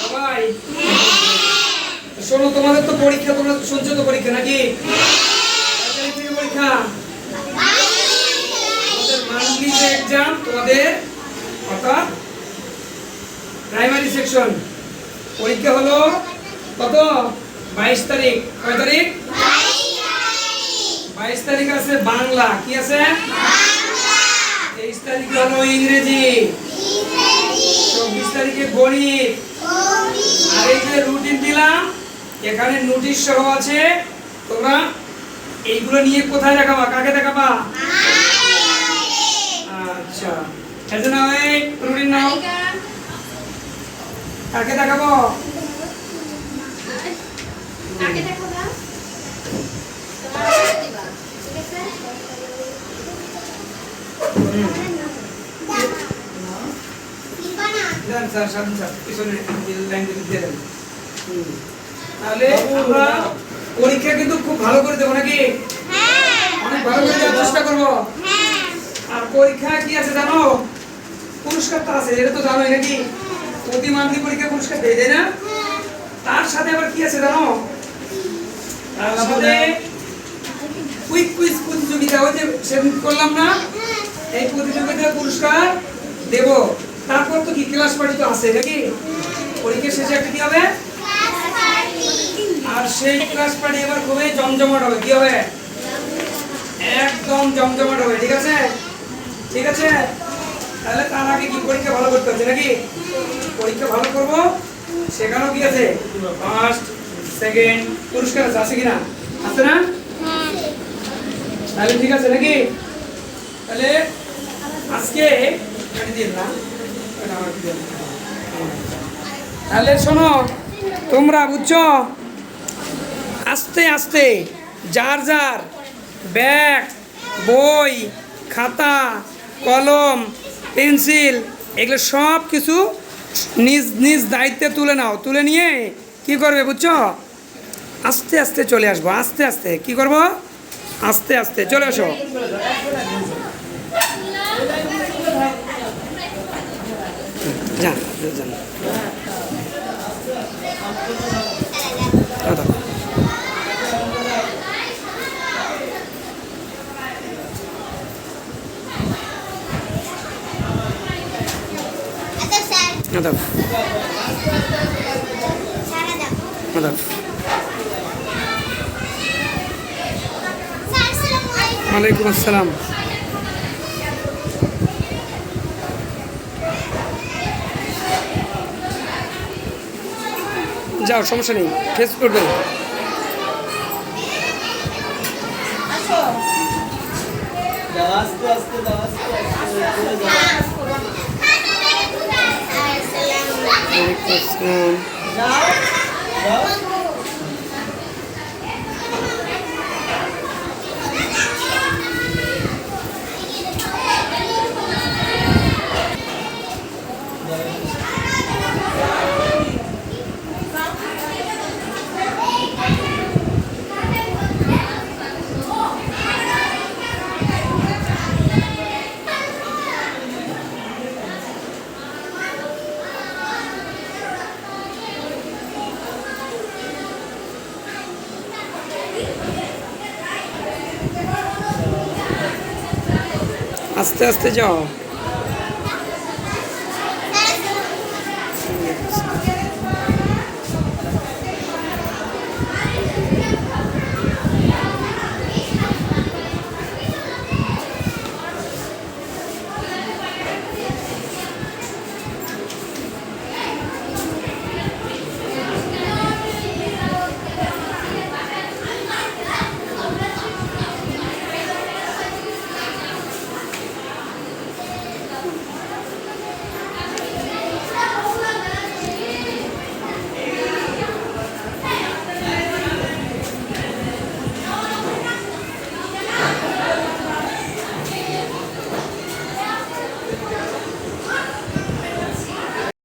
সবাই শোনো, তোমাদের তো পরীক্ষা, তোমরা শুনছো তো পরীক্ষা নাকি? পরীক্ষা তোমাদের মান্থলি যে এক্সাম, তোমাদের অর্থাৎ প্রাইমারি সেকশন পরীক্ষা হলো কত? 22 তারিখ। কয় তারিখ? 22 তারিখ আছে বাংলা, কি আছে? 23 তারিখে হলো ইংরেজি, 24 তারিখে গণিত। আর এই যে রুটিন দিলাম, এখানে নোটিশ সহ আছে। তোমরা এইগুলো নিয়ে কোথায় দেখাবা? কাকে দেখাবা? আচ্ছা, এজন্য নাও, এই রুটিন নাও। কাকে দেখাবো? কাকে দেখাবা? তোমার দিবা, ঠিক আছে? দেন স্যার, সামনে স্যার, পিছনে লাইন দিয়ে দেন। তাহলে আমরা পরীক্ষা কিন্তু খুব ভালো করে দেবো নাকি? অনেক ভালো করে দেওয়ার চেষ্টা করবো। আর পরীক্ষা কি আছে জানো? পুরস্কার তো আছে, এটা তো জানোই নাকি? প্রতি মান্থলি পরীক্ষা পুরস্কার দেয়, তাই না? তার সাথে আবার কি আছে জানো? তার সাথে কুইক কুইজ প্রতিযোগিতা, ওই যে সেদিন করলাম না, এই প্রতিযোগিতার পুরস্কার দেব। তারপর তো কি ক্লাস পার্টি তো আছে নাকি? পরীক্ষা শেষে একটা কি হবে? আর সেই ক্লাস পার্টি এবার খুবই জমজমাট হবে। কি হবে? একদম জমজমাট হবে, ঠিক আছে? ঠিক আছে, তাহলে তার আগে কি পরীক্ষা ভালো করতে হচ্ছে নাকি? পরীক্ষা ভালো করব, সেখানেও কি আছে? ফার্স্ট সেকেন্ড পুরস্কার আছে কিনা? আছে না? তাহলে ঠিক আছে নাকি? তাহলে আজকে না, তাহলে শোনো, তোমরা বুঝছো, আস্তে আস্তে যার যার ব্যাগ, বই, খাতা, কলম, পেন্সিল এগুলো সব কিছু নিজ নিজ দায়িত্বে তুলে নাও। তুলে নিয়ে কি করবে বুঝছো? আস্তে আস্তে চলে আসবো। আস্তে আস্তে কি করব? আস্তে আস্তে চলে আসো। যান যান। আদাব আদাব। ওয়ালাইকুম আসসালাম। যাও, সমস্যা নেই, ফেস করবে। আস্তে আস্তে যাও।